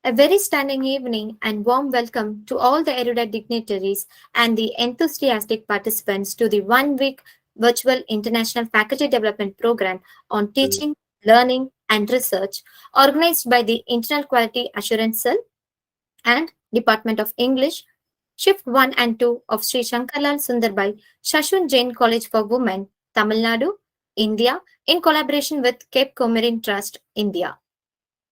A very stunning evening and warm welcome to all the erudite dignitaries and the enthusiastic participants to the 1 week virtual International Faculty Development Program on Teaching, Learning, and Research organized by the Internal Quality Assurance Cell and Department of English, Shift 1 and 2 of Sri Shankarlal Sundarbai Shashun Jain College for Women, Tamil Nadu, India, in collaboration with Cape Comorin Trust, India.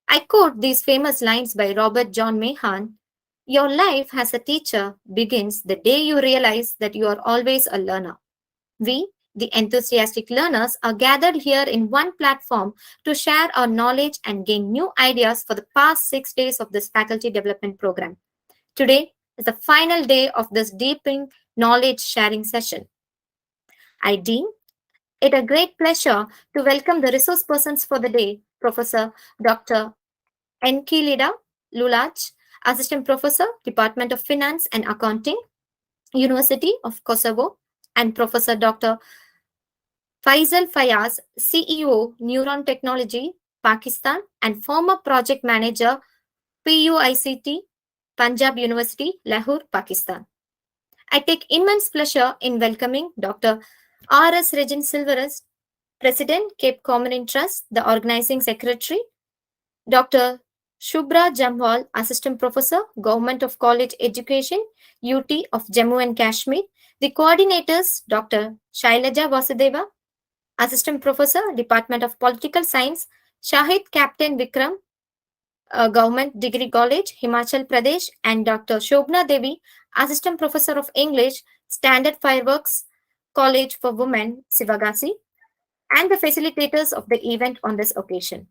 I quote these famous lines by Robert John Mahan. Your life as a teacher begins the day you realize that you are always a learner. We, the enthusiastic learners, are gathered here in one platform to share our knowledge and gain new ideas for the past 6 days of this faculty development program. Today is the final day of this deepening knowledge sharing session. I deem it a great pleasure to welcome the resource persons for the day, Professor Dr. Enkilida Lulaj, Assistant Professor, Department of Finance and Accounting, University of Kosovo, and Professor Dr. Faisal Fayaz, CEO, Neuron Technology, Pakistan, and former project manager, PUICT, Punjab University, Lahore, Pakistan. I take immense pleasure in welcoming Dr. R.S. Regin Silveras, President, Cape Comorin Trust, the Organizing Secretary, Dr. Shubhra Jamwal, Assistant Professor, Government of College Education, UT of Jammu and Kashmir. The coordinators, Dr. Shailaja Vasudeva, Assistant Professor, Department of Political Science, Shahid Captain Vikram, Government Degree College, Himachal Pradesh, and Dr. Shobna Devi, Assistant Professor of English, Standard Fireworks College for Women, Sivagasi, and the facilitators of the event on this occasion.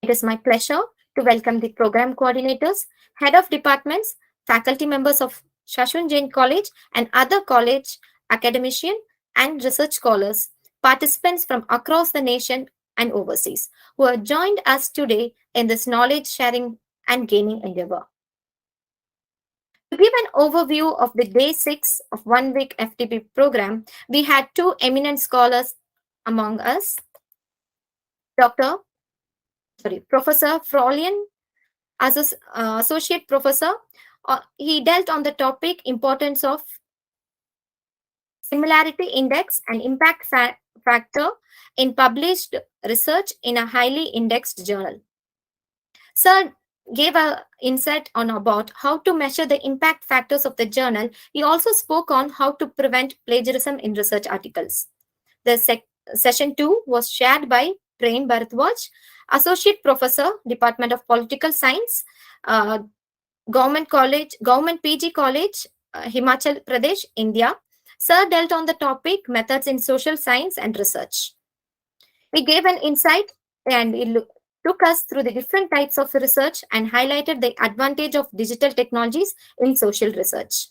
It is my pleasure to welcome the program coordinators, head of departments, faculty members of Shashun Jain College and other college academicians and research scholars, participants from across the nation and overseas who have joined us today in this knowledge sharing and gaining endeavor. To give an overview of the day 6 of 1 week FTP program, we had two eminent scholars among us, Professor Frolian, Associate Professor. He dealt on the topic importance of similarity index and impact factor in published research in a highly indexed journal. Sir gave an insight on about how to measure the impact factors of the journal. He also spoke on how to prevent plagiarism in research articles. The session 2 was shared by Prem Bharadwaj, Associate Professor, Department of Political Science, Government PG College, Himachal Pradesh, India. Sir dealt on the topic methods in social science and research. He gave an insight and he took us through the different types of research and highlighted the advantage of digital technologies in social research.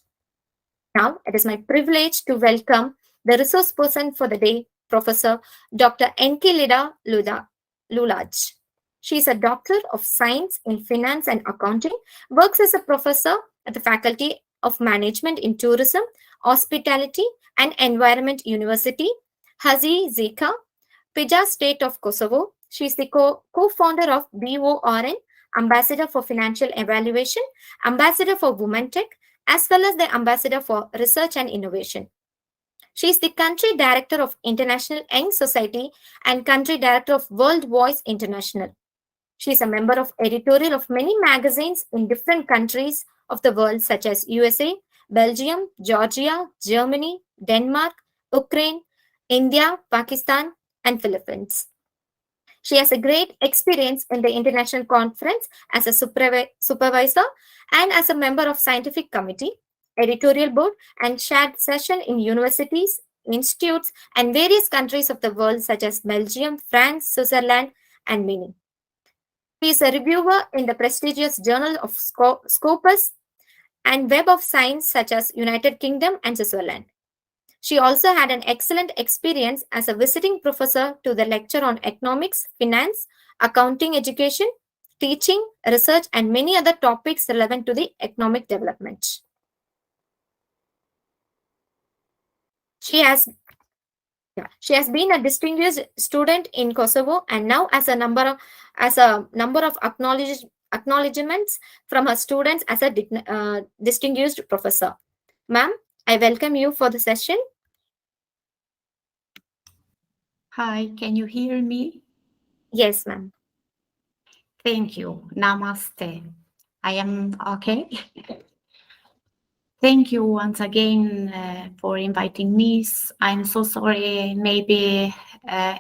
Now, it is my privilege to welcome the resource person for the day, Professor Dr. Enkilida Lulaj. She is a Doctor of Science in Finance and Accounting, works as a professor at the Faculty of Management in Tourism, Hospitality and Environment University, Hazi Zika, Pija State of Kosovo. She is the co-founder of BORN, Ambassador for Financial Evaluation, Ambassador for Women Tech, as well as the Ambassador for Research and Innovation. She is the Country Director of International Young Society and Country Director of World Voice International. She is a member of editorial of many magazines in different countries of the world such as USA, Belgium, Georgia, Germany, Denmark, Ukraine, India, Pakistan, and Philippines. She has a great experience in the international conference as a supervisor and as a member of scientific committee, editorial board, and shared session in universities, institutes, and various countries of the world such as Belgium, France, Switzerland, and many. She is a reviewer in the prestigious Journal of Scopus and Web of Science such as United Kingdom and Switzerland. She also had an excellent experience as a visiting professor to the lecture on economics, finance, accounting education, teaching, research, and many other topics relevant to the economic development. She has been a distinguished student in Kosovo and now as a number of acknowledgements from her students as a distinguished professor. Ma'am, I welcome you for the session. Hi, can you hear me? Yes, ma'am. Thank you. Namaste. I am okay. Thank you once again for inviting me. I'm so sorry. Maybe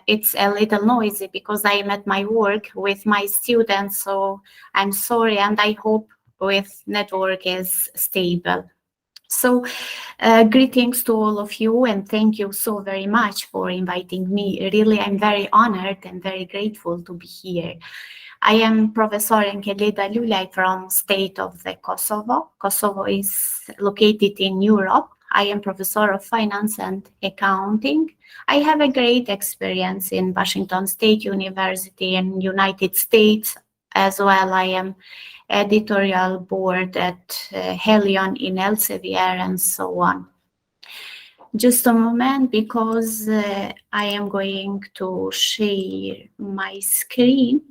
it's a little noisy because I am at my work with my students. So I'm sorry, and I hope with network is stable. So greetings to all of you, and thank you so very much for inviting me. Really, I'm very honored and very grateful to be here. I am Professor Enkeleda Lulay from state of the Kosovo. Kosovo is located in Europe. I am Professor of Finance and Accounting. I have a great experience in Washington State University in United States. As well, I am editorial board at Helion in Elsevier and so on. Just a moment, because I am going to share my screen.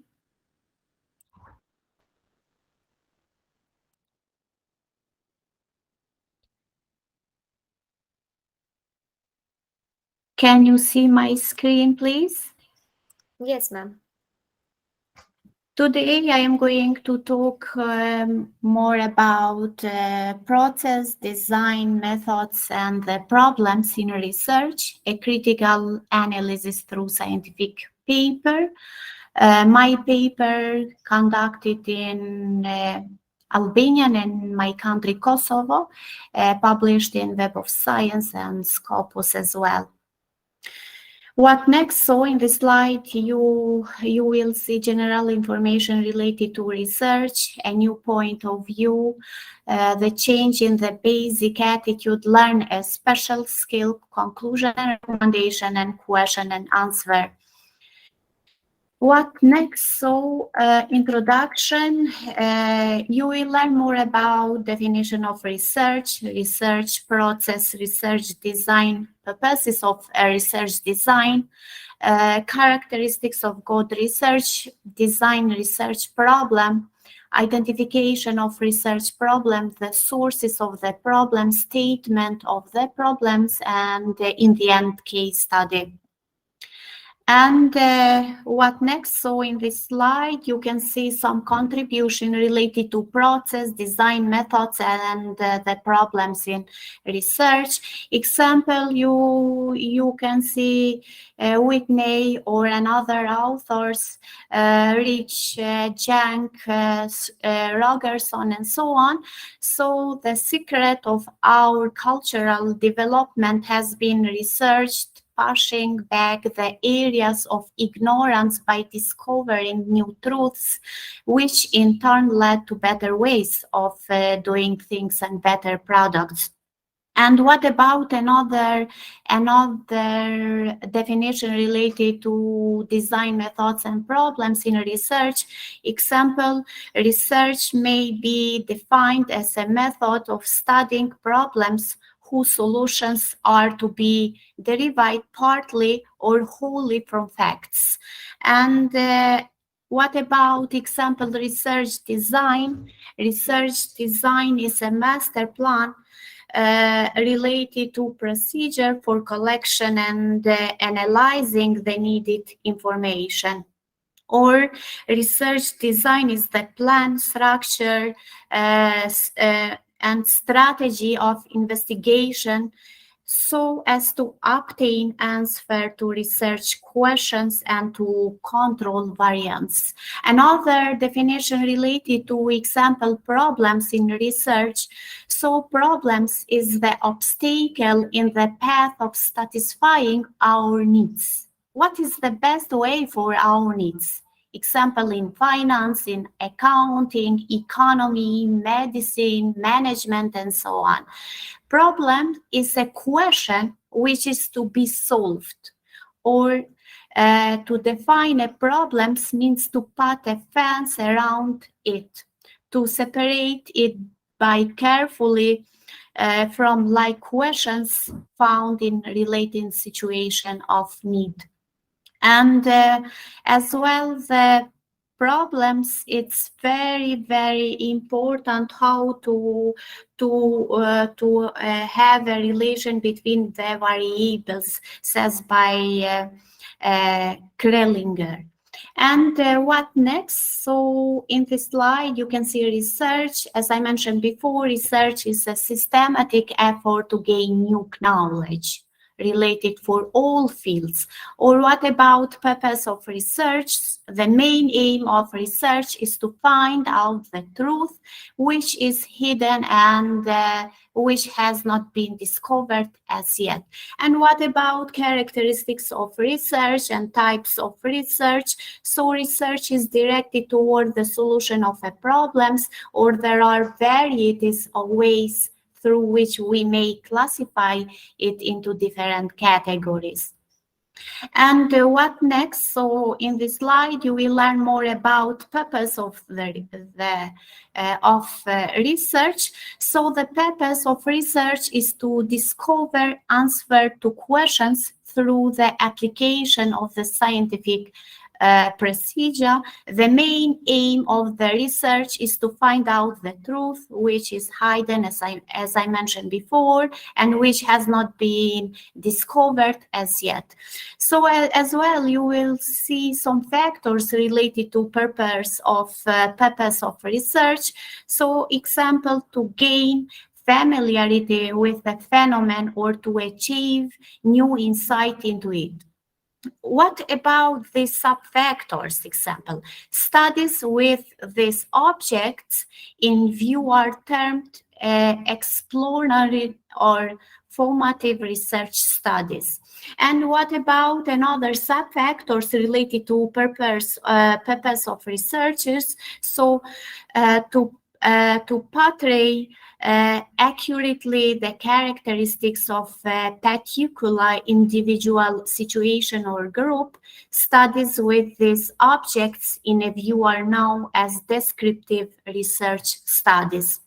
Can you see my screen, please? Yes, ma'am. Today, I am going to talk more about process, design, methods, and the problems in research, a critical analysis through scientific paper. My paper conducted in Albania and my country, Kosovo, published in Web of Science and Scopus as well. What next? So in this slide, you will see general information related to research, a new point of view, the change in the basic attitude, learn a special skill, conclusion and recommendation, and question and answer. What next? So introduction, you will learn more about definition of research, research process, research design, purposes of a research design, characteristics of good research, design research problem, identification of research problems, the sources of the problem, statement of the problems, and in the end, case study. And what next? So in this slide, you can see some contribution related to process, design methods, and the problems in research. Example, you can see Whitney or another authors, Rich, Jank, Rogerson, and so on. So the secret of our cultural development has been researched, pushing back the areas of ignorance by discovering new truths, which in turn led to better ways of doing things and better products. And what about another definition related to design methods and problems in research? Example, research may be defined as a method of studying problems whose solutions are to be derived partly or wholly from facts. And what about example research design? Research design is a master plan related to procedure for collection and analyzing the needed information. Or research design is the plan, structure, and strategy of investigation so as to obtain answer to research questions and to control variance. Another definition related to example problems in research. So problems is the obstacle in the path of satisfying our needs. What is the best way for our needs? Example in finance, in accounting, economy, medicine, management, and so on. Problem is a question which is to be solved, or to define a problem means to put a fence around it, to separate it by carefully from like questions found in related situation of need. And as well, the problems, it's very, very important how to have a relation between the variables, says by Krellinger. And what next? So in this slide, you can see research. As I mentioned before, research is a systematic effort to gain new knowledge related for all fields. Or what about purpose of research? The main aim of research is to find out the truth which is hidden and which has not been discovered as yet. And what about characteristics of research and types of research? So research is directed toward the solution of a problems, or there are varieties of ways through which we may classify it into different categories. And what next? So in this slide, you will learn more about purpose of research. So the purpose of research is to discover answer to questions through the application of the scientific procedure. The main aim of the research is to find out the truth which is hidden, as I mentioned before, and which has not been discovered as yet. So as well, you will see some factors related to purpose of research. So example, to gain familiarity with the phenomenon or to achieve new insight into it. What about these sub-factors? Example, studies with these objects in view are termed exploratory or formative research studies. And what about another sub-factors related to purpose of researchers? So to portray accurately the characteristics of a particular individual situation or group, studies with these objects in a view are known as descriptive research studies.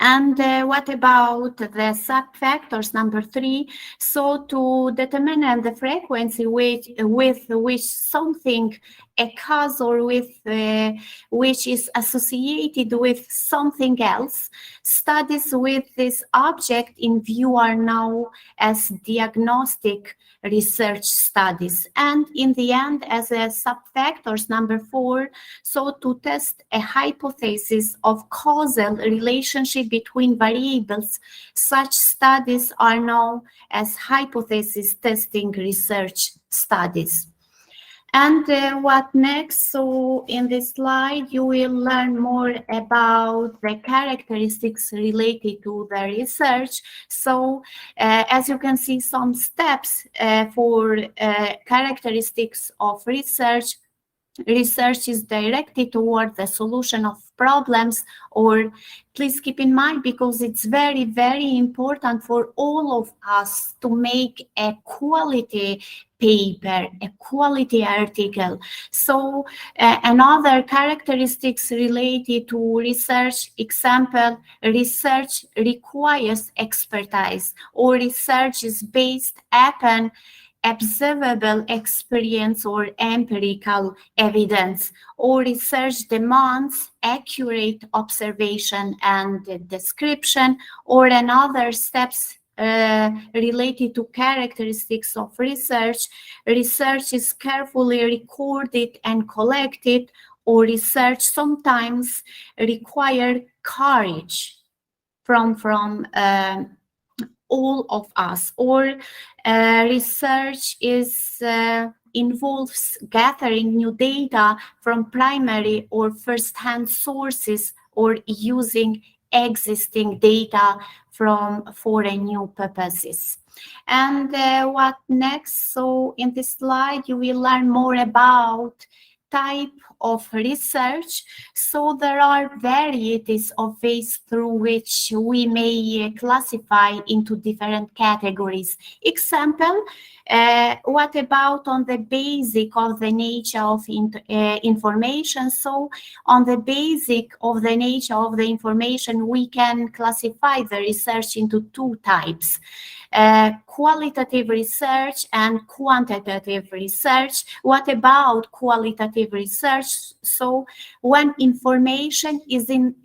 And what about the sub-factors number 3? So to determine the frequency with which something occurs or with which is associated with something else, studies with this object in view are known as diagnostic research studies. And in the end, as a sub-factors number 4, so to test a hypothesis of causal relationship between variables, such studies are known as hypothesis testing research studies. And what next? So in this slide, you will learn more about the characteristics related to the research. So as you can see, some steps for characteristics of research. Research is directed toward the solution of problems, or please keep in mind, because it's very, very important for all of us to make a quality paper, a quality article. So another characteristics related to research, example, research requires expertise, or research is based upon observable experience or empirical evidence, or research demands accurate observation and description, or another steps related to characteristics of research. Research is carefully recorded and collected, or research sometimes require courage from all of us, or research is involves gathering new data from primary or first-hand sources, or using existing data for a new purposes. And what next? So in this slide, you will learn more about type of research. So there are varieties of ways through which we may classify into different categories. Example, what about on the basic of the nature of information? So on the basic of the nature of the information, we can classify the research into two types. Qualitative research and quantitative research. What about qualitative qualitative research, so when information is in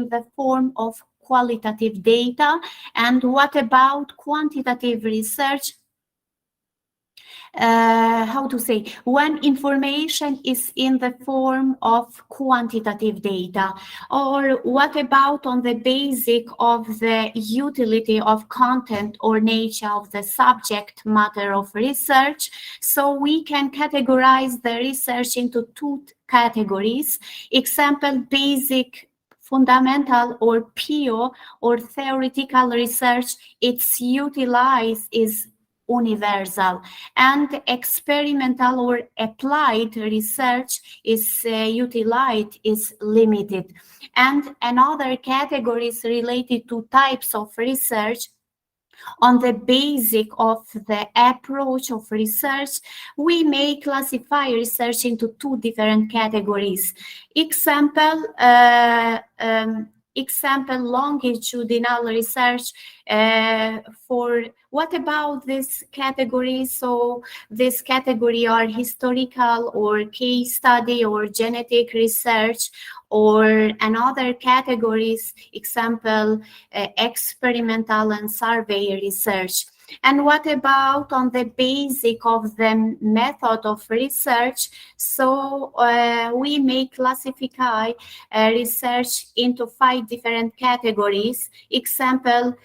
the form of qualitative data. And what about quantitative research? When information is in the form of quantitative data? Or what about on the basis of the utility of content or nature of the subject matter of research? So we can categorize the research into two categories. Example, basic, fundamental, or pure or theoretical research. Its utilize is universal, and experimental or applied research is utilized is limited. And another category is related to types of research. On the basis of the approach of research, we may classify research into two different categories. Example, longitudinal research. For what about this category? So this category are historical or case study or genetic research. Or another categories, example, experimental and survey research. And what about on the basic of the method of research? So we may classify research into 5 different categories. Example,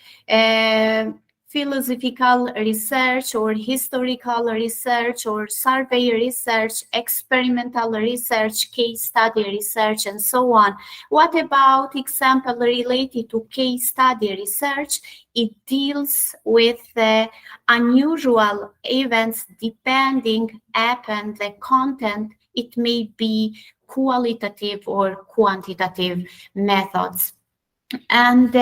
philosophical research or historical research or survey research, experimental research, case study research, and so on. What about example related to case study research? It deals with unusual events depending upon the content. It may be qualitative or quantitative methods. And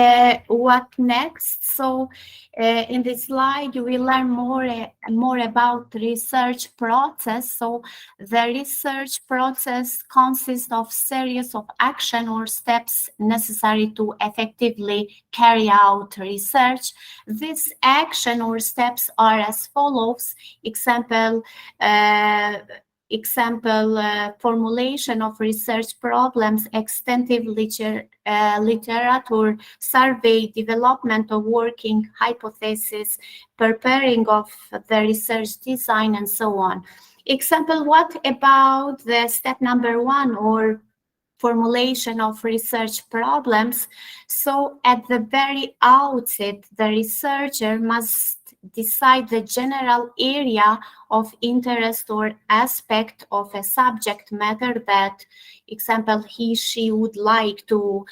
what next? So in this slide, we learn more about research process. So the research process consists of series of action or steps necessary to effectively carry out research. These action or steps are as follows. Formulation of research problems, extensive literature survey, development of working hypothesis, preparing of the research design, and so on. Example, what about the step number 1 or formulation of research problems? So at the very outset, the researcher must decide the general area of interest or aspect of a subject matter that, example, she would like to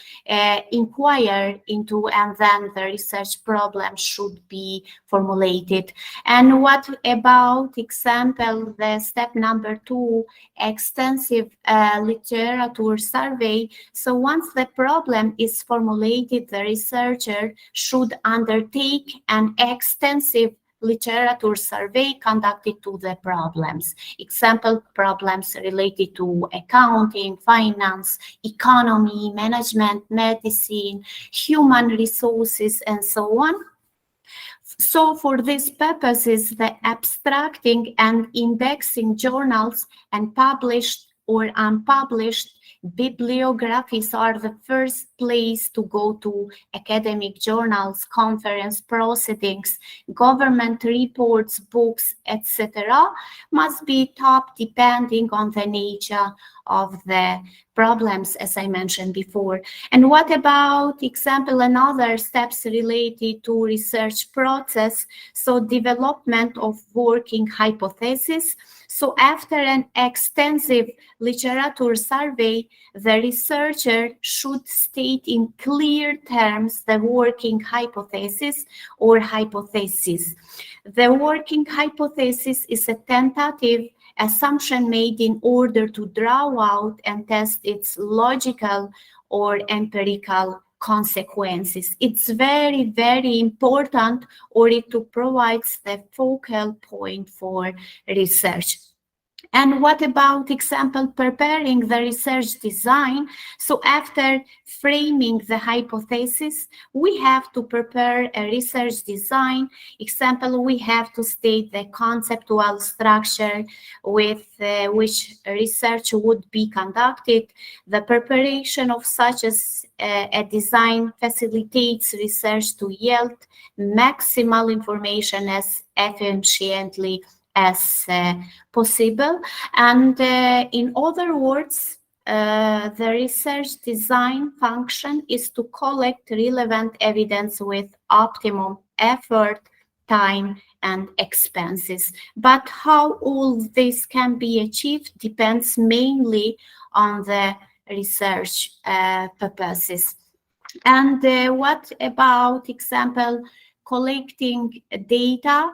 inquire into, and then the research problem should be formulated. And what about, example, the step number 2, extensive literature survey? So once the problem is formulated, the researcher should undertake an extensive literature survey conducted to the problems. Example, problems related to accounting, finance, economy, management, medicine, human resources, and so on. So for these purposes, the abstracting and indexing journals and published or unpublished bibliographies are the first place to go to. Academic journals, conference proceedings, government reports, books, etc. must be top depending on the nature of the problems, as I mentioned before. And what about, example, another steps related to research process? So development of working hypothesis. So after an extensive literature survey, the researcher should state in clear terms the working hypothesis or hypothesis. The working hypothesis is a tentative assumption made in order to draw out and test its logical or empirical consequences. It's very, very important, or it provides the focal point for research. And what about example preparing the research design? So after framing the hypothesis, we have to prepare a research design. Example, we have to state the conceptual structure with which research would be conducted. The preparation of such as a design facilitates research to yield maximal information as efficiently as possible. And in other words, the research design function is to collect relevant evidence with optimum effort, time, and expenses. But how all this can be achieved depends mainly on the research purposes. And what about example collecting data,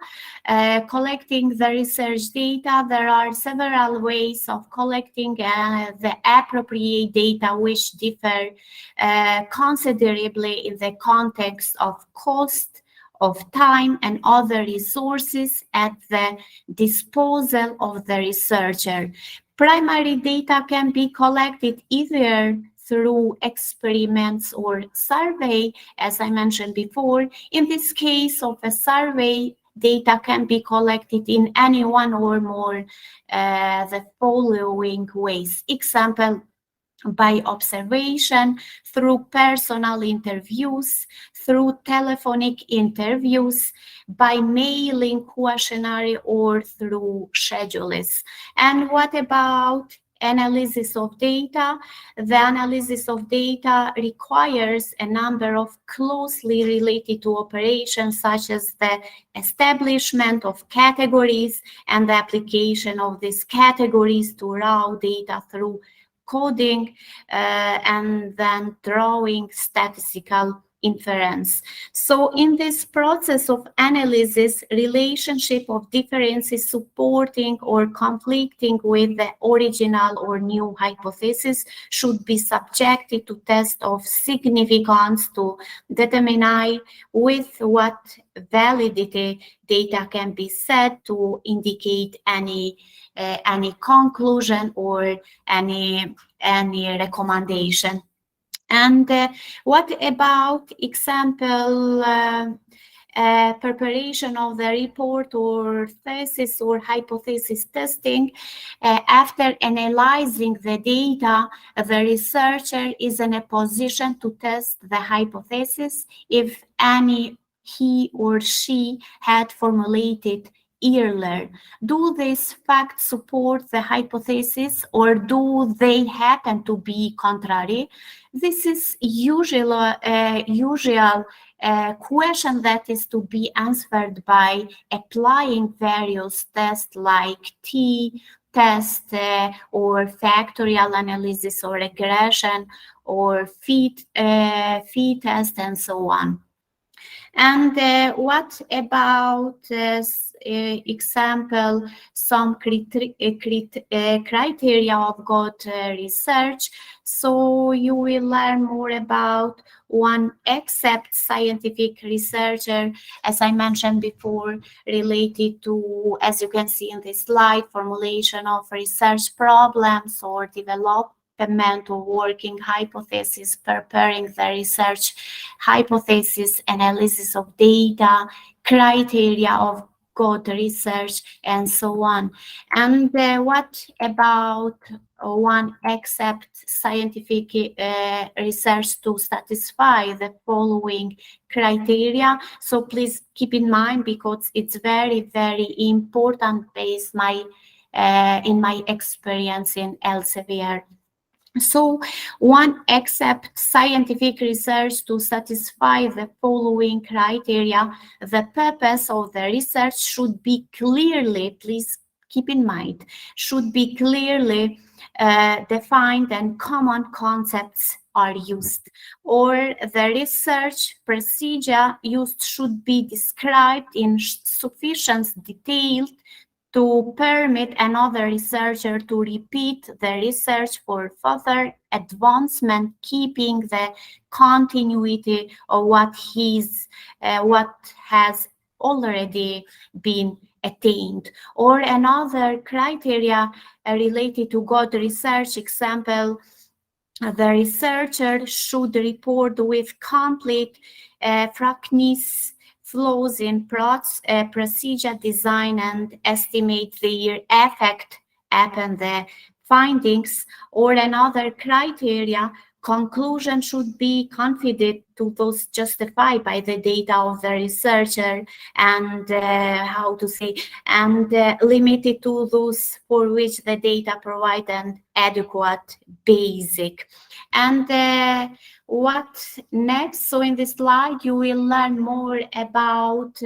collecting the research data? There are several ways of collecting the appropriate data, which differ considerably in the context of cost, of time, and other resources at the disposal of the researcher. Primary data can be collected either through experiments or survey, as I mentioned before. In this case of a survey, data can be collected in any one or more the following ways. Example, by observation, through personal interviews, through telephonic interviews, by mailing questionnaire, or through schedules. And what about analysis of data? The analysis of data requires a number of closely related to operations, such as the establishment of categories and the application of these categories to raw data through coding and then drawing statistical inference. So in this process of analysis, relationship of differences supporting or conflicting with the original or new hypothesis should be subjected to test of significance to determine with what validity data can be said to indicate any conclusion or any recommendation. And what about example preparation of the report or thesis or hypothesis testing? After analyzing the data, the researcher is in a position to test the hypothesis if any he or she had formulated earlier. Do these facts support the hypothesis, or do they happen to be contrary? This is usual question that is to be answered by applying various tests like t-test or factorial analysis or regression or phi-test and so on. And what about example, some criteria of good research? So you will learn more about one accept scientific researcher, as I mentioned before, related to, as you can see in this slide, formulation of research problems or development of working hypothesis, preparing the research hypothesis, analysis of data, criteria of good research, and so on. And what about one accept scientific research to satisfy the following criteria? So please keep in mind, because it's very, very important based in my experience in Elsevier. So one accept scientific research to satisfy the following criteria. The purpose of the research should be clearly, please keep in mind, should be clearly defined and common concepts are used, or the research procedure used should be described in sufficient detail to permit another researcher to repeat the research for further advancement, keeping the continuity of what has already been attained. Or another criteria related to good research, example, the researcher should report with complete frankness flaws in procedure design and estimate their effect upon the findings. Or another criteria, conclusion should be confident to those justified by the data of the researcher and limited to those for which the data provide an adequate basic. And what next? So in this slide, you will learn more about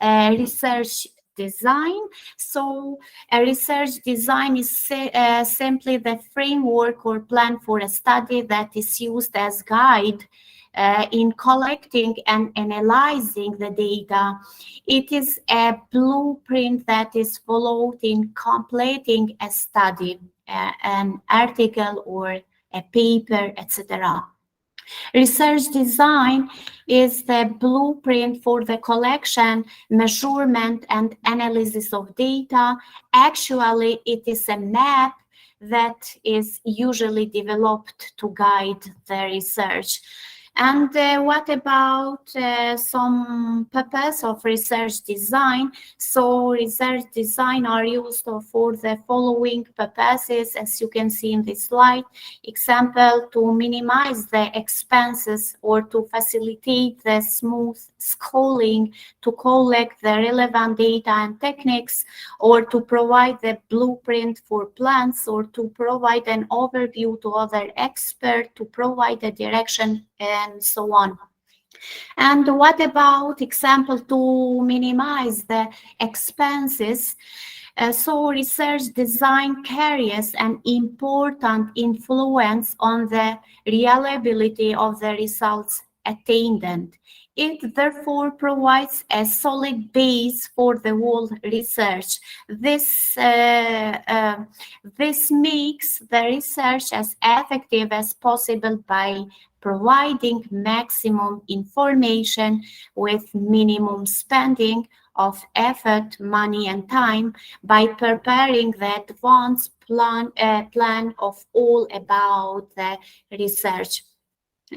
research design. So a research design is simply the framework or plan for a study that is used as guide in collecting and analyzing the data. It is a blueprint that is followed in completing a study, an article or a paper, etc. Research design is the blueprint for the collection, measurement, and analysis of data. Actually, it is a map that is usually developed to guide the research. And what about some purpose of research design? So research design are used for the following purposes, as you can see in this slide. Example, to minimize the expenses or to facilitate the smooth scrolling, to collect the relevant data and techniques, or to provide the blueprint for plans, or to provide an overview to other experts, to provide a direction, and so on. And what about example to minimize the expenses? So research design carries an important influence on the reliability of the results attained. It therefore provides a solid base for the whole research. This makes the research as effective as possible by providing maximum information with minimum spending of effort, money, and time, by preparing the advanced plan of all about the research.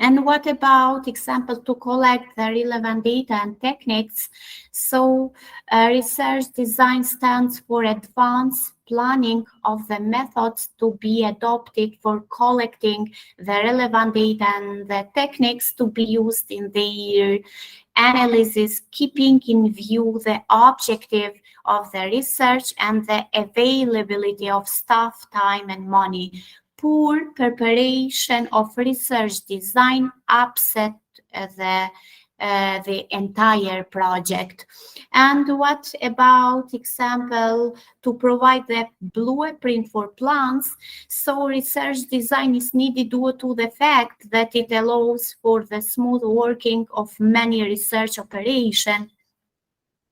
And what about example to collect the relevant data and techniques? So research design stands for advanced planning of the methods to be adopted for collecting the relevant data and the techniques to be used in their analysis, keeping in view the objective of the research and the availability of staff, time, and money. Poor preparation of research design upset the entire project. And what about example to provide the blueprint for plans? So research design is needed due to the fact that it allows for the smooth working of many research operations.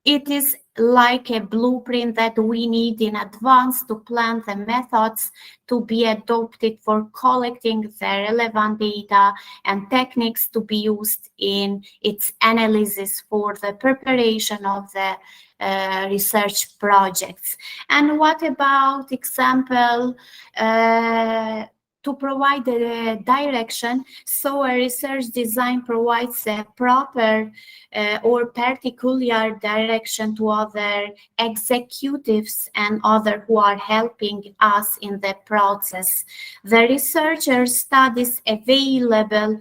It is like a blueprint that we need in advance to plan the methods to be adopted for collecting the relevant data and techniques to be used in its analysis for the preparation of the research projects. And what about example to provide the direction? So a research design provides a proper or particular direction to other executives and others who are helping us in the process. The researcher studies available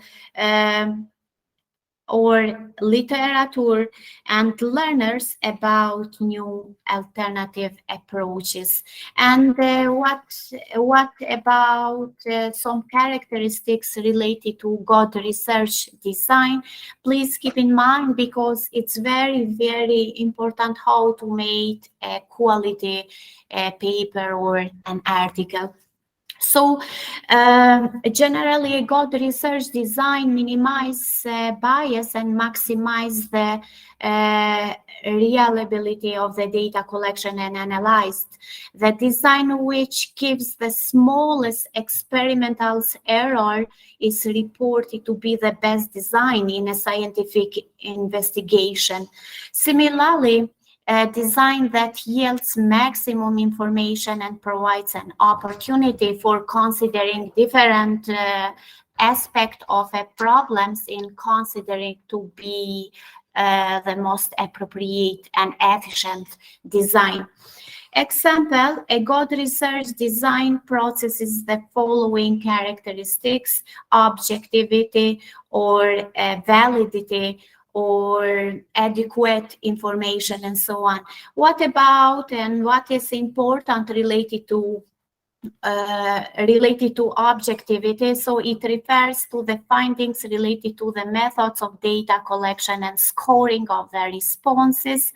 or literature and learners about new alternative approaches. And what about some characteristics related to good research design? Please keep in mind, because it's very, very important how to make a quality paper or an article. So generally, good research design minimize bias and maximize the reliability of the data collection and analyzed. The design which gives the smallest experimental error is reported to be the best design in a scientific investigation. Similarly, a design that yields maximum information and provides an opportunity for considering different aspects of a problems in considering to be the most appropriate and efficient design. Example, a good research design processes the following characteristics: objectivity or validity or adequate information and so on. What about and what is important related to objectivity? So it refers to the findings related to the methods of data collection and scoring of the responses.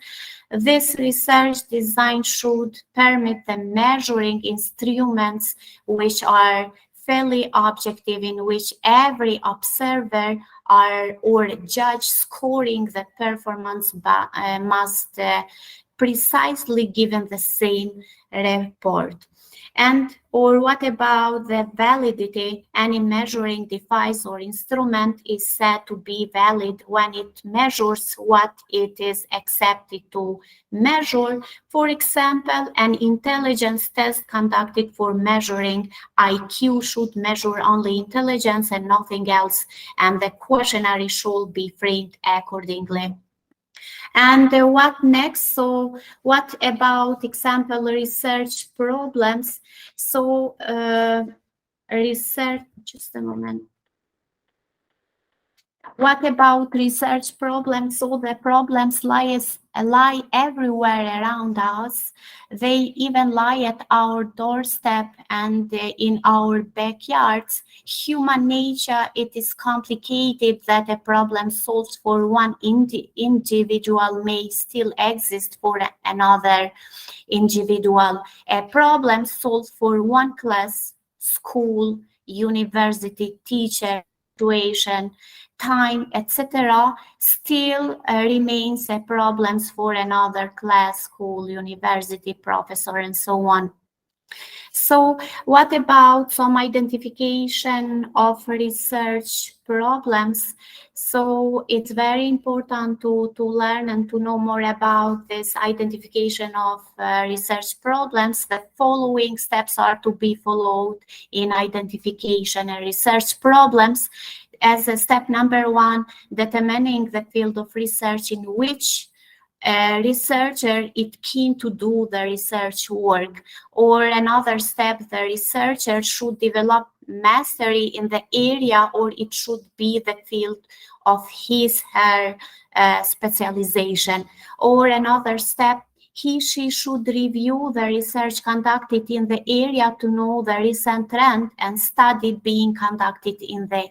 This research design should permit the measuring instruments which are fairly objective, in which every observer or judge scoring the performance must precisely given the same report. And or what about the validity? Any measuring device or instrument is said to be valid when it measures what it is accepted to measure. For example, an intelligence test conducted for measuring IQ should measure only intelligence and nothing else, and the questionnaire should be framed accordingly. And what next? So what about example research problems? So research, just a moment. What about research problems? So the problems lie everywhere around us. They even lie at our doorstep and in our backyards. Human nature, it is complicated that a problem solved for one individual may still exist for another individual. A problem solved for one class, school, university, teacher, situation, time, etc., still remains a problem for another class, school, university, professor, and so on. So what about some identification of research problems? So it's very important to learn and to know more about this identification of research problems. The following steps are to be followed in identification and research problems. As a step number one, determining the field of research in which researcher is keen to do the research work. Or another step, the researcher should develop mastery in the area, or it should be the field of his, her specialization. Or another step, she should review the research conducted in the area to know the recent trend and study being conducted in the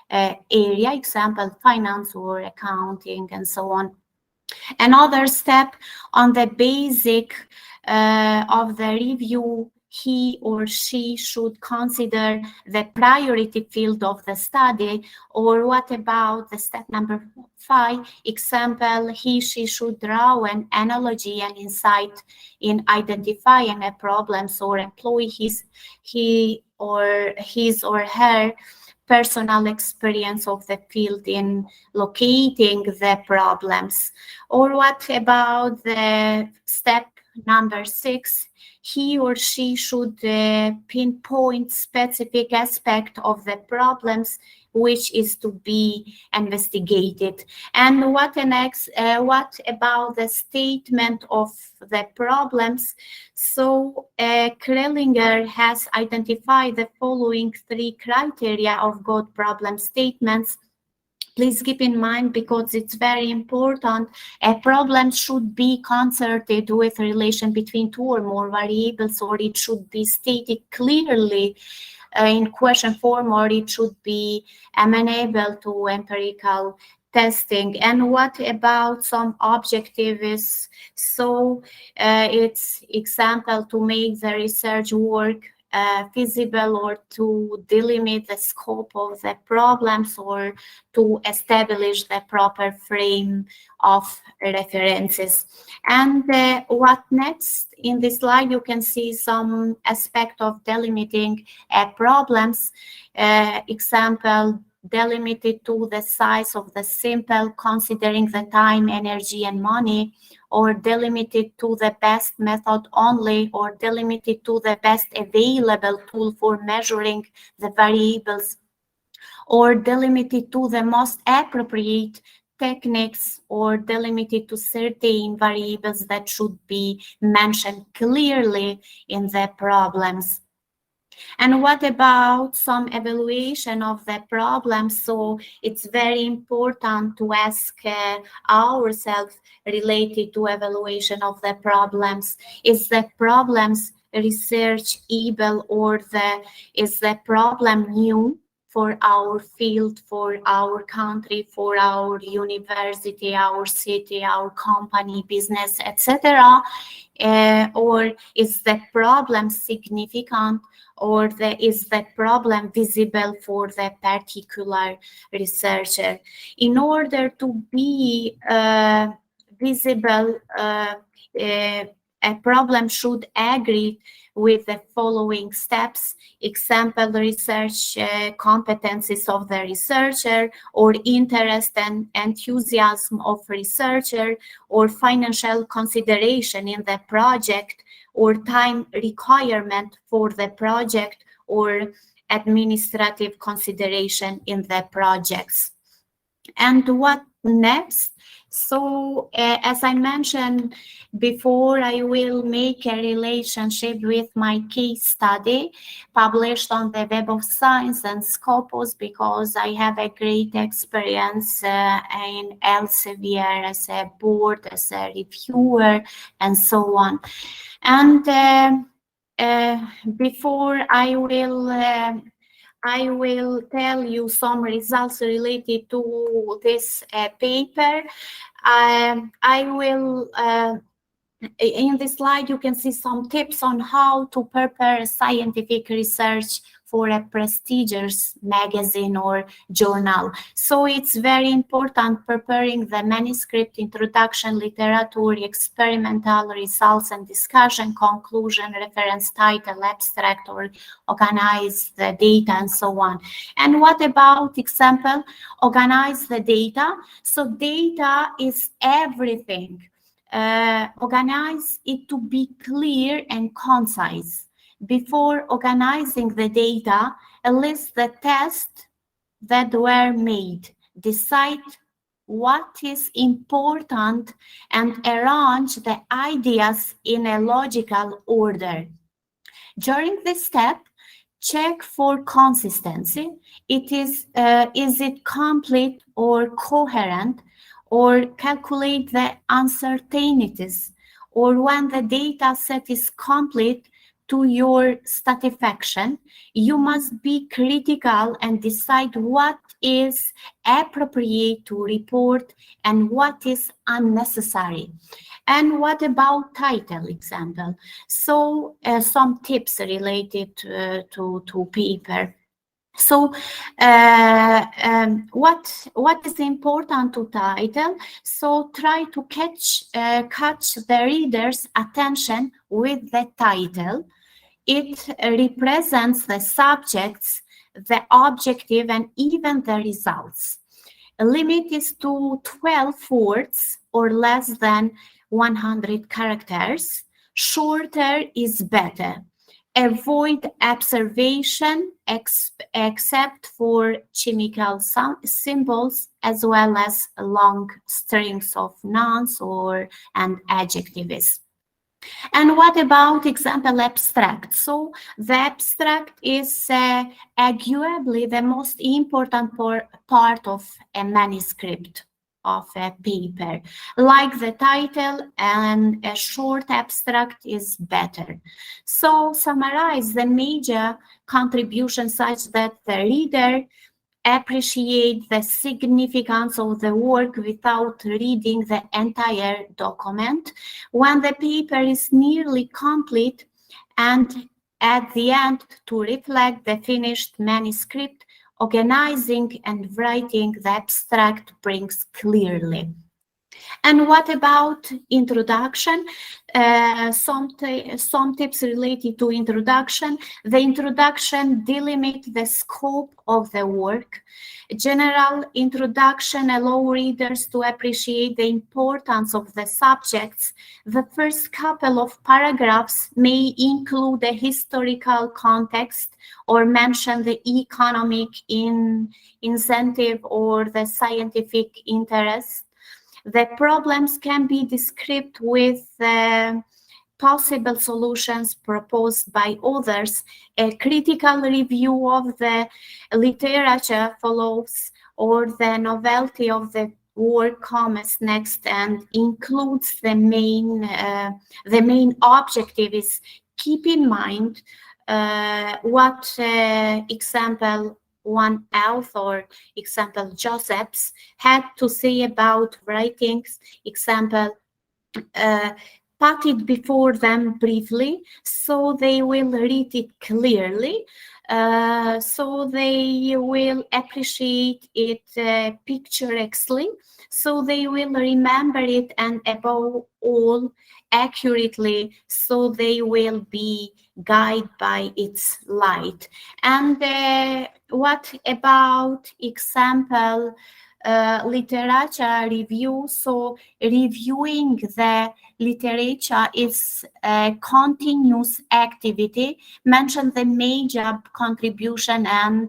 area, example, finance or accounting and so on. Another step, on the basic of the review, he or she should consider the priority field of the study. Or what about the step number 5? Example, she should draw an analogy and insight in identifying a problem, or employ his or her personal experience of the field in locating the problems. Or what about the step number 6? He or she should pinpoint specific aspect of the problems which is to be investigated. And what about the statement of the problems? So Krelinger has identified the following 3 criteria of good problem statements. Please keep in mind, because it's very important, a problem should be concerted with relation between 2 or more variables, or it should be stated clearly in question form, or it should be amenable to empirical testing. And what about some objectives? So it's example, to make the research work feasible, or to delimit the scope of the problems, or to establish the proper frame of references. And what next? In this slide, you can see some aspect of delimiting problems. Example, delimited to the size of the sample, considering the time, energy, and money, or delimited to the best method only, or delimited to the best available tool for measuring the variables, or delimited to the most appropriate techniques, or delimited to certain variables that should be mentioned clearly in the problems. And what about some evaluation of the problem? So it's very important to ask ourselves related to evaluation of the problems. Is the problems researchable, or is the problem new for our field, for our country, for our university, our city, our company, business, etc.? Or is the problem significant, or is the problem visible for the particular researcher? In order to be visible, a problem should agree with the following steps: example, research competencies of the researcher, or interest and enthusiasm of researcher, or financial consideration in the project, or time requirement for the project, or administrative consideration in the projects. And what next? So as I mentioned before, I will make a relationship with my case study published on the Web of Science and Scopus, because I have a great experience in Elsevier as a board, as a reviewer, and so on. And before I will tell you some results related to this paper. In this slide, you can see some tips on how to prepare scientific research for a prestigious magazine or journal. So it's very important preparing the manuscript, introduction, literature, experimental results and discussion, conclusion, reference title, abstract, or organize the data, and so on. And what about example, organize the data? So data is everything. Organize it to be clear and concise. Before organizing the data, list the tests that were made, decide what is important, and arrange the ideas in a logical order. During this step, check for consistency. Is it complete or coherent? Or calculate the uncertainties, or when the data set is complete to your satisfaction, you must be critical and decide what is appropriate to report and what is unnecessary. And what about title example? So some tips related to paper. So what is important to title? So try to catch the reader's attention with the title. It represents the subjects, the objective, and even the results. A limit is to 12 words or less than 100 characters. Shorter is better. Avoid observation except for chemical symbols, as well as long strings of nouns and adjectives. And what about example abstract? So the abstract is arguably the most important part of a manuscript of a paper. Like the title, and a short abstract is better. So summarize the major contributions such that the reader appreciate the significance of the work without reading the entire document. When the paper is nearly complete, and at the end to reflect the finished manuscript, organizing and writing the abstract brings clearly. And what about introduction? Some tips related to introduction. The introduction delimit the scope of the work. General introduction allow readers to appreciate the importance of the subjects. The first couple of paragraphs may include a historical context or mention the economic incentive or the scientific interest. The problems can be described with possible solutions proposed by others. A critical review of the literature follows, or the novelty of the work comes next and includes the main objective is keep in mind what example one author, example Josephs, had to say about writings, example put it before them briefly, so they will read it clearly, so they will appreciate it picturesquely, so they will remember it, and above all, accurately, so they will be guided by its light. And what about example literature review? So reviewing the literature is a continuous activity. Mention the major contribution and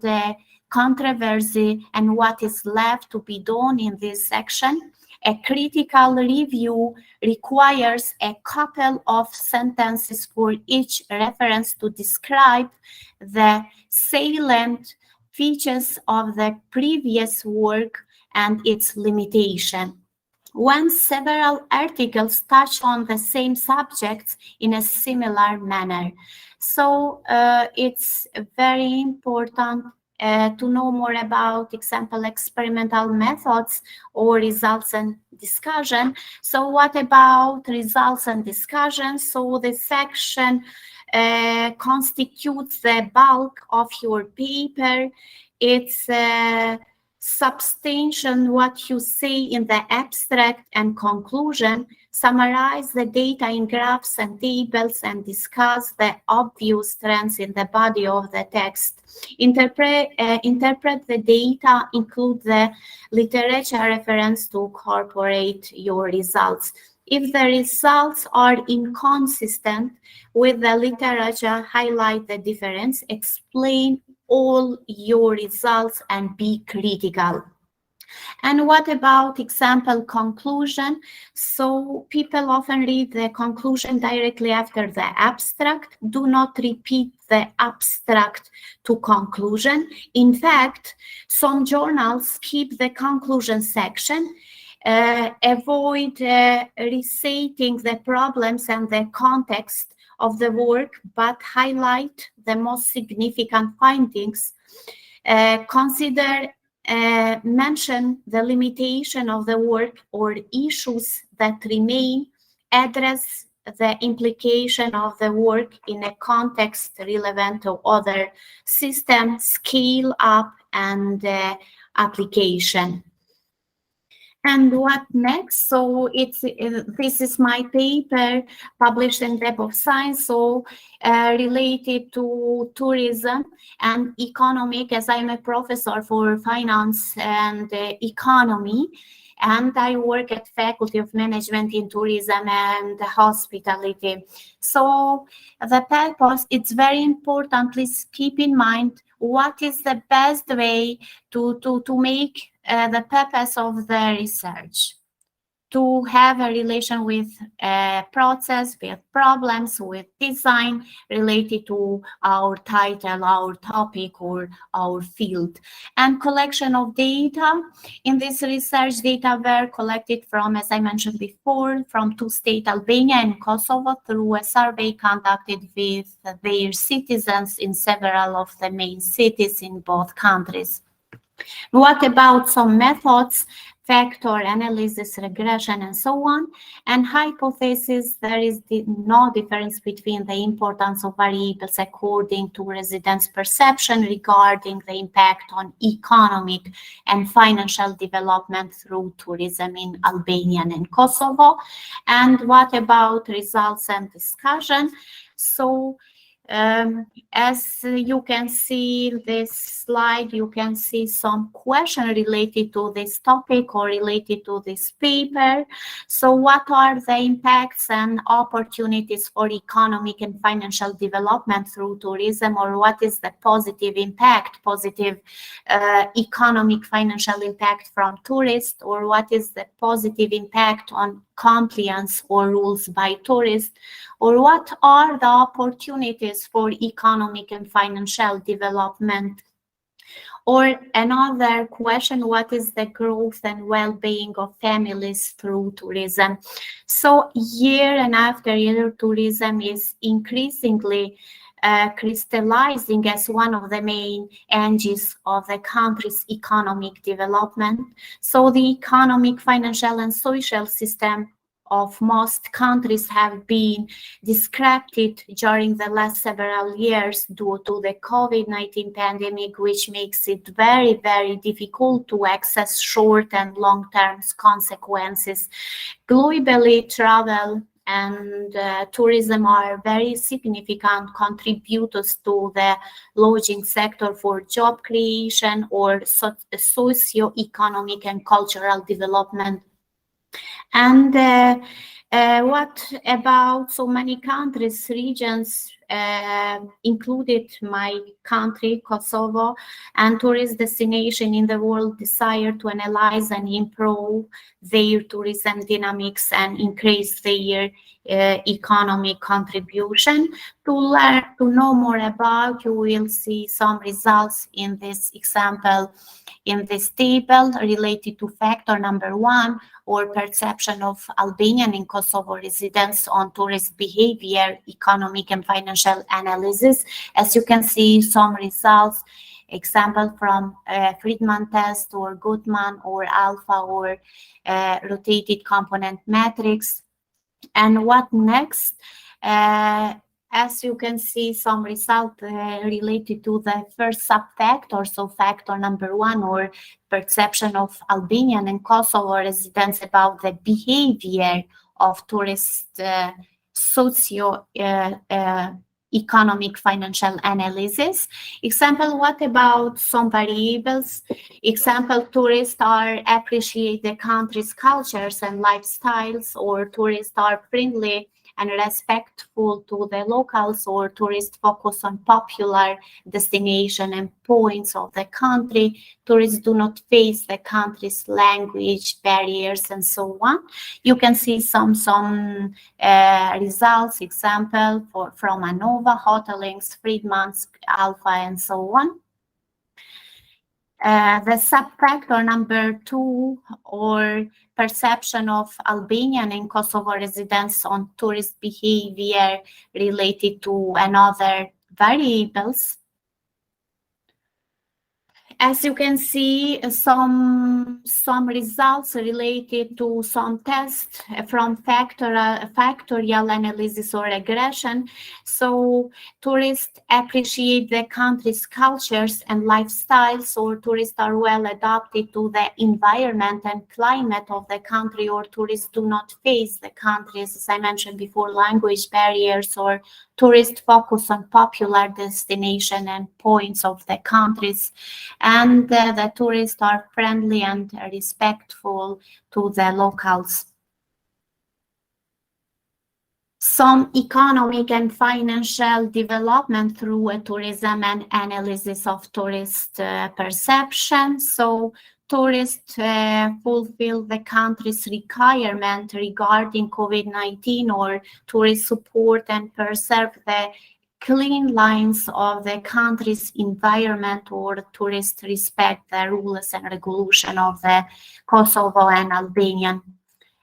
controversy and what is left to be done in this section. A critical review requires a couple of sentences for each reference to describe the salient features of the previous work and its limitation. When several articles touch on the same subjects in a similar manner. So it's very important to know more about example experimental methods or results and discussion. So what about results and discussion? So this section constitutes the bulk of your paper. It's substantial what you say in the abstract and conclusion, summarize the data in graphs and tables, and discuss the obvious trends in the body of the text. Interpret the data, include the literature reference to incorporate your results. If the results are inconsistent with the literature, highlight the difference, explain all your results, and be critical. And what about example conclusion? So people often read the conclusion directly after the abstract. Do not repeat the abstract to conclusion. In fact, some journals keep the conclusion section. Avoid reciting the problems and the context of the work, but highlight the most significant findings. Mention the limitation of the work or issues that remain. Address the implication of the work in a context relevant to other systems, scale up, and application. And what next? So this is my paper published in Web of Science, so related to tourism and economic, as I'm a professor for finance and economy, and I work at Faculty of Management in Tourism and Hospitality. So the purpose, it's very important, please keep in mind what is the best way to make the purpose of the research, to have a relation with process, with problems, with design related to our title, our topic, or our field. And collection of data. In this research, data were collected from, as I mentioned before, from two states, Albania and Kosovo, through a survey conducted with their citizens in several of the main cities in both countries. What about some methods? factor analysis, regression, and so on. And hypothesis, there is no difference between the importance of variables according to residents' perception regarding the impact on economic and financial development through tourism in Albania and Kosovo. And what about results and discussion? So as you can see this slide, you can see some question related to this topic or related to this paper. So what are the impacts and opportunities for economic and financial development through tourism, or what is the positive impact, positive economic financial impact from tourists, or what is the positive impact on compliance or rules by tourists, or what are the opportunities for economic and financial development? Or another question, what is the growth and well-being of families through tourism? So year and after year, tourism is increasingly crystallizing as one of the main engines of the country's economic development. So the economic, financial, and social system of most countries have been disrupted during the last several years due to the COVID-19 pandemic, which makes it very, very difficult to access short and long-term consequences. Globally, travel and tourism are very significant contributors to the lodging sector for job creation or socio-economic and cultural development. And what about so many countries, regions, included my country, Kosovo, and tourist destination in the world desire to analyze and improve their tourism dynamics and increase their economic contribution. To know more about, you will see some results in this example in this table related to factor number 1, or perception of Albanian and Kosovo residents on tourist behavior, economic and financial analysis. As you can see, some results, example from Friedman test or Goodman or Alpha or rotated component matrix. And what next? As you can see, some result related to the first sub-factor, so factor number 1, or perception of Albanian and Kosovo residents about the behavior of tourist socio-economic financial analysis. Example, what about some variables? Example, tourists appreciate the country's cultures and lifestyles, or tourists are friendly and respectful to the locals, or tourists focus on popular destination and points of the country. Tourists do not face the country's language barriers, and so on. You can see some results, example from ANOVA, Hotelings, Friedman's, Alpha, and so on. The sub-factor number 2, or perception of Albanian and Kosovo residents on tourist behavior related to another variables. As you can see, some results related to some tests from factorial analysis or regression. So tourists appreciate the country's cultures and lifestyles, or tourists are well adapted to the environment and climate of the country, or tourists do not face the country's, as I mentioned before, language barriers, or tourists focus on popular destination and points of the countries. And the tourists are friendly and respectful to the locals. Some economic and financial development through tourism and analysis of tourist perception. So tourists fulfill the country's requirement regarding COVID-19, or tourist support and preserve the clean lines of the country's environment, or tourists respect the rules and regulation of the Kosovo and Albanian.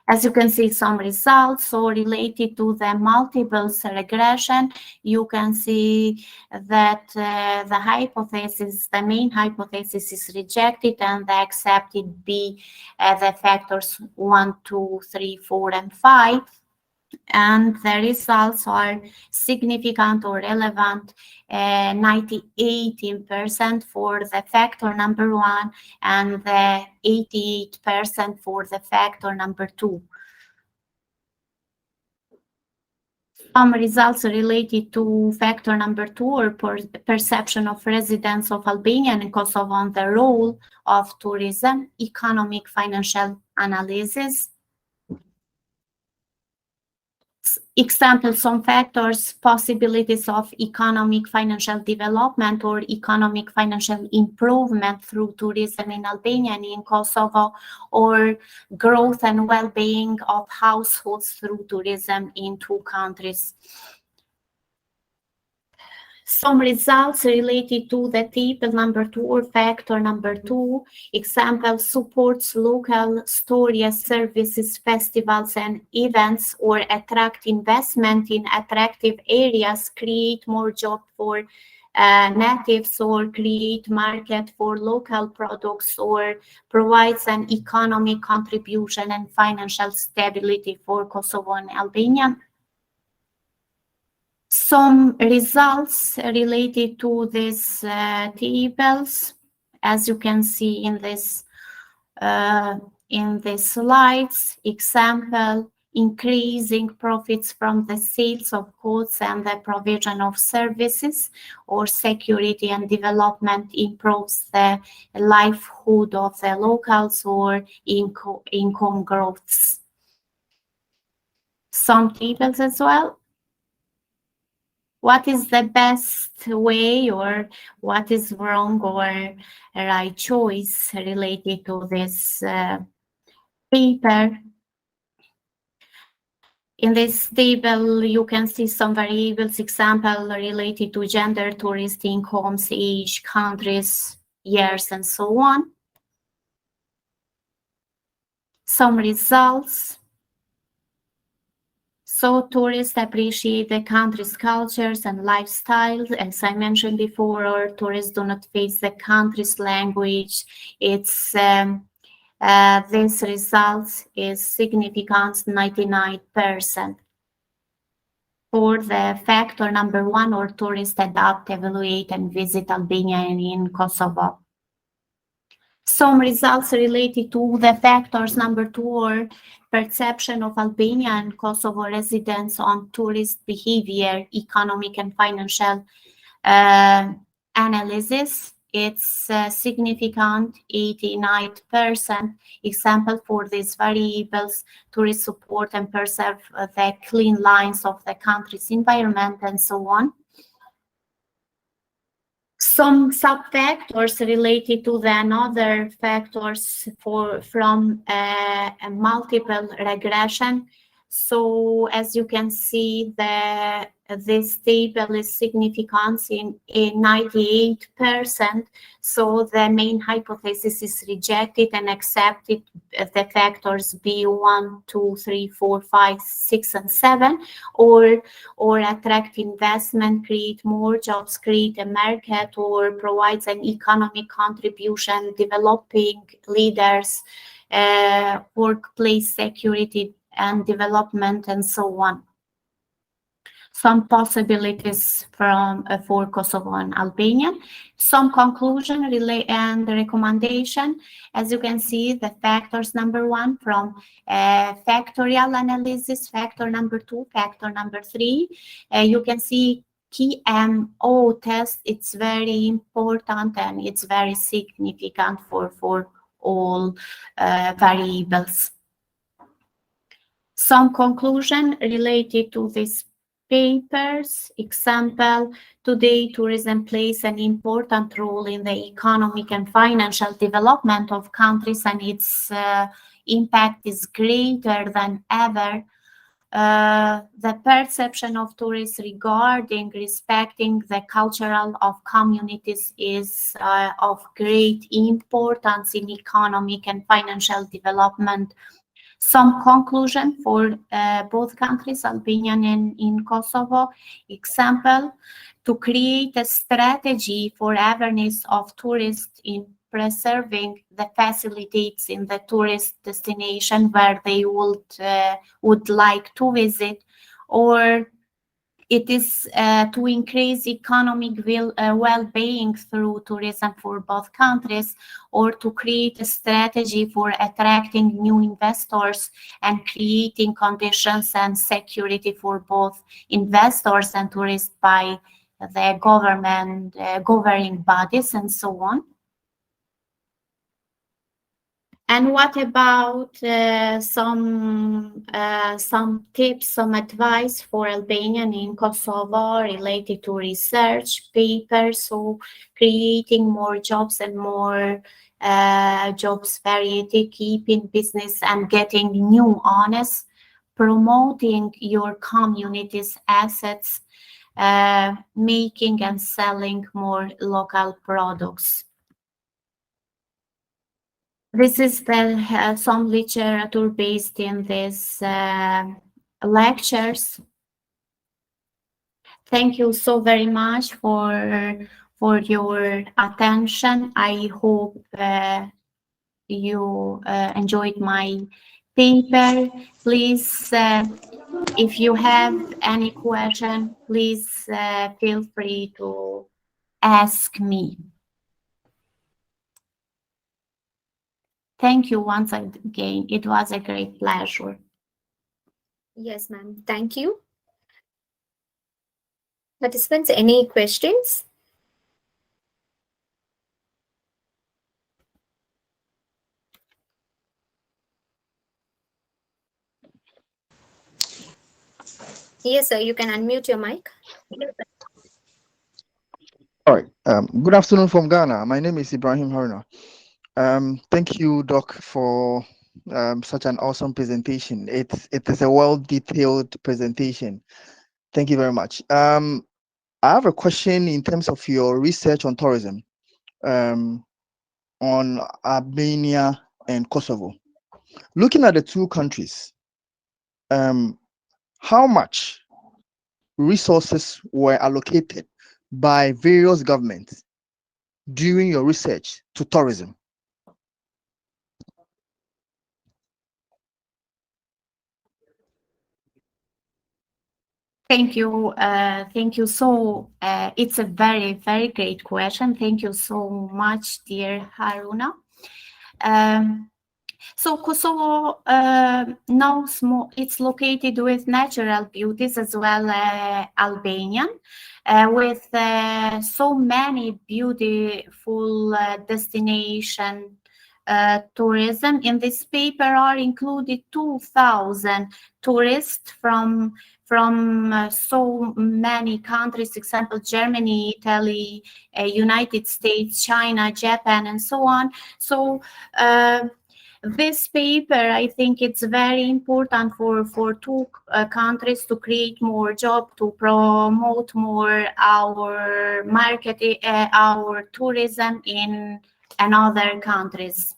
As you can see, some results so related to the multiples regression, you can see that the main hypothesis is rejected and the accepted be the factors 1, 2, 3, 4, and 5. And the results are significant or relevant, 98% for the factor number 1 and the 88% for the factor number 2. Some results related to factor number 2 or perception of residents of Albania and Kosovo on the role of tourism, economic financial analysis. Examples, some factors, possibilities of economic financial development or economic financial improvement through tourism in Albania and in Kosovo, or growth and well-being of households through tourism in two countries. Some results related to the table number 2 or factor number 2. Example, supports local stories, services, festivals, and events, or attract investment in attractive areas, create more jobs for natives, or create market for local products, or provides an economic contribution and financial stability for Kosovo and Albania. Some results related to these tables, as you can see in this slides. Example, increasing profits from the sales of goods and the provision of services, or security and development improves the livelihood of the locals, or income growths. Some tables as well. What is the best way, or what is wrong or right choice related to this paper? In this table, you can see some variables, example related to gender, tourist incomes, age, countries, years, and so on. Some results. So tourists appreciate the country's cultures and lifestyle. As I mentioned before, or tourists do not face the country's language. It's this result is significant, 99%. For the factor number 1, or tourists adapt, evaluate, and visit Albania and in Kosovo. Some results related to the factors number 2, or perception of Albania and Kosovo residents on tourist behavior, economic and financial analysis. It's significant, 89%. Example for these variables, tourists support and preserve the clean lines of the country's environment, and so on. Some sub-factors related to the another factors from a multiple regression. So as you can see, this table is significant in 98%. So the main hypothesis is rejected and accepted. The factors B1, 2, 3, 4, 5, 6, and 7, or attract investment, create more jobs, create a market, or provides an economic contribution, developing leaders, workplace security and development, and so on. Some possibilities for Kosovo and Albania. Some conclusion and recommendation. As you can see, the factors number 1 from factorial analysis, factor number 2, factor number 3. You can see KMO test. It's very important and it's very significant for all variables. Some conclusion related to these papers. Example, today tourism plays an important role in the economic and financial development of countries, and its impact is greater than ever. The perception of tourists regarding respecting the cultural of communities is of great importance in economic and financial development. Some conclusion for both countries, Albania and in Kosovo. Example, to create a strategy for awareness of tourists in preserving the facilities in the tourist destination where they would like to visit, or it is to increase economic well-being through tourism for both countries, or to create a strategy for attracting new investors and creating conditions and security for both investors and tourists by the government, governing bodies, and so on. And what about some tips, some advice for Albanian in Kosovo related to research papers, so creating more jobs and more jobs variety, keeping business and getting new owners, promoting your community's assets, making and selling more local products. This is some literature based in these lectures. Thank you so very much for your attention. I hope you enjoyed my paper. Please, if you have any question, please feel free to ask me. Thank you once again. It was a great pleasure. Yes, ma'am. Thank you. Participants, any questions? Yes, sir. You can unmute your mic. All right. Good afternoon from Ghana. My name is Ibrahim Haruna. Thank you, Doc, for such an awesome presentation. It is a well-detailed presentation. Thank you very much. I have a question in terms of your research on tourism, on Albania and Kosovo. Looking at the two countries, how much resources were allocated by various governments during your research to tourism? Thank you. Thank you. So it's a very, very great question. Thank you so much, dear Haruna. So Kosovo it's located with natural beauties as well as Albania, with so many beautiful destinations. Tourism. In this paper are included 2,000 tourists from so many countries, example Germany, Italy, United States, China, Japan, and so on. So this paper, I think it's very important for two countries to create more jobs, to promote more our market, our tourism in another countries.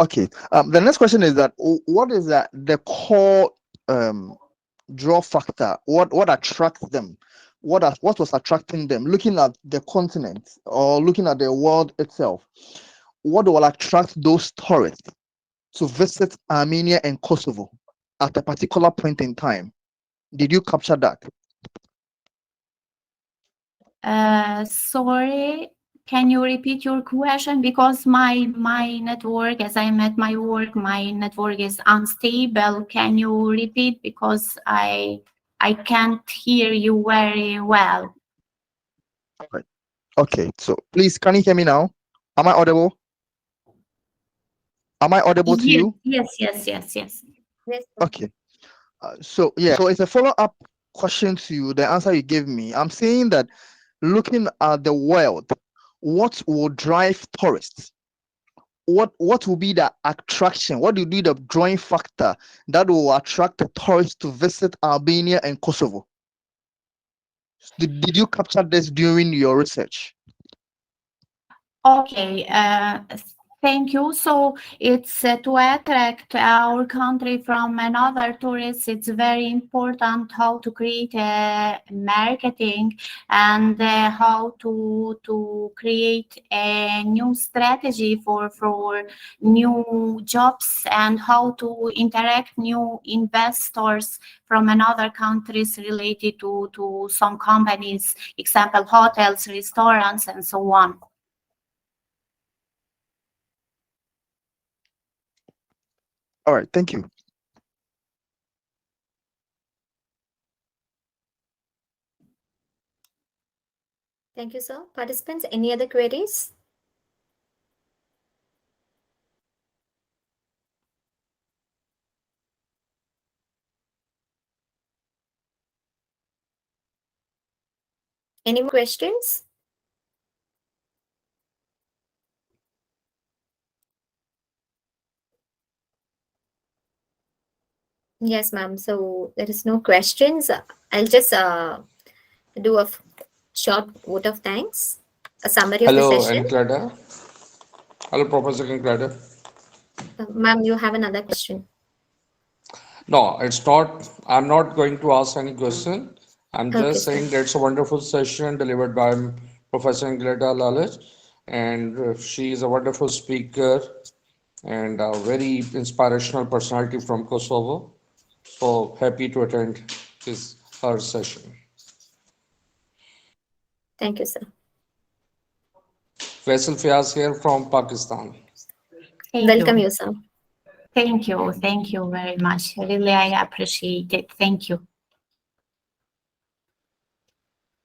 Okay. The next question is that what is the core draw factor? What attracts them? What was attracting them? Looking at the continent or looking at the world itself, what will attract those tourists to visit Armenia and Kosovo at a particular point in time? Did you capture that? Sorry, can you repeat your question? Because my network, as I'm at my work, my network is unstable. Can you repeat? Because I can't hear you very well. Right. Okay, so please, can you hear me now? Am I audible? Am I audible to you? Yes. Okay. So it's a follow-up question to the answer you gave me. I'm saying that looking at the world, what will drive tourists? What will be the attraction? What will be the drawing factor that will attract the tourists to visit Albania and Kosovo? Did you capture this during your research? Okay, thank you. So it's to attract our country from another tourists. It's very important how to create marketing and how to create a new strategy for new jobs and how to interact new investors from another countries related to some companies, example hotels, restaurants, and so on. All right, thank you. Thank you, sir. Participants, any other queries? Any more questions? Yes, ma'am. So there is no questions. I'll just do a short vote of thanks, a summary of the Hello, session. Enclada. Hello, Professor Enclada. Ma'am, you have another question. No, it's not. I'm not going to ask any question. I'm Okay, just sir. saying that's a wonderful session delivered by Professor Enclada Lalich, and she is a wonderful speaker and a very inspirational personality from Kosovo. So happy to attend her session. Thank you, sir. Faisal Fiaz here from Pakistan. Welcome you, sir. Thank you. Thank you very much. Really, I appreciate it. Thank you.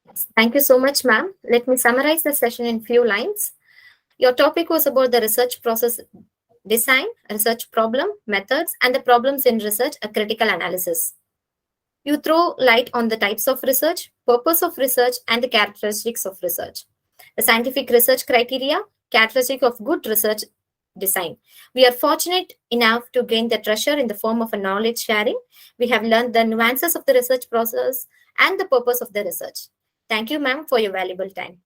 Yes. Thank you so much, ma'am. Let me summarize the session in few lines. Your topic was about the research process design, research problem, methods, and the problems in research, a critical analysis. You throw light on the types of research, purpose of research, and the characteristics of research. The scientific research criteria, characteristic of good research design. We are fortunate enough to gain the treasure in the form of a knowledge sharing. We have learned the nuances of the research process and the purpose of the research. Thank you, ma'am, for your valuable time.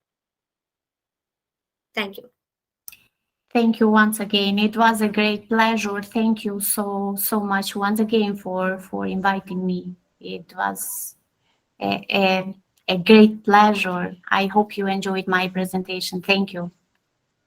Thank you. Thank you once again. It was a great pleasure. Thank you so much once again for inviting me. It was a great pleasure. I hope you enjoyed my presentation. Thank you.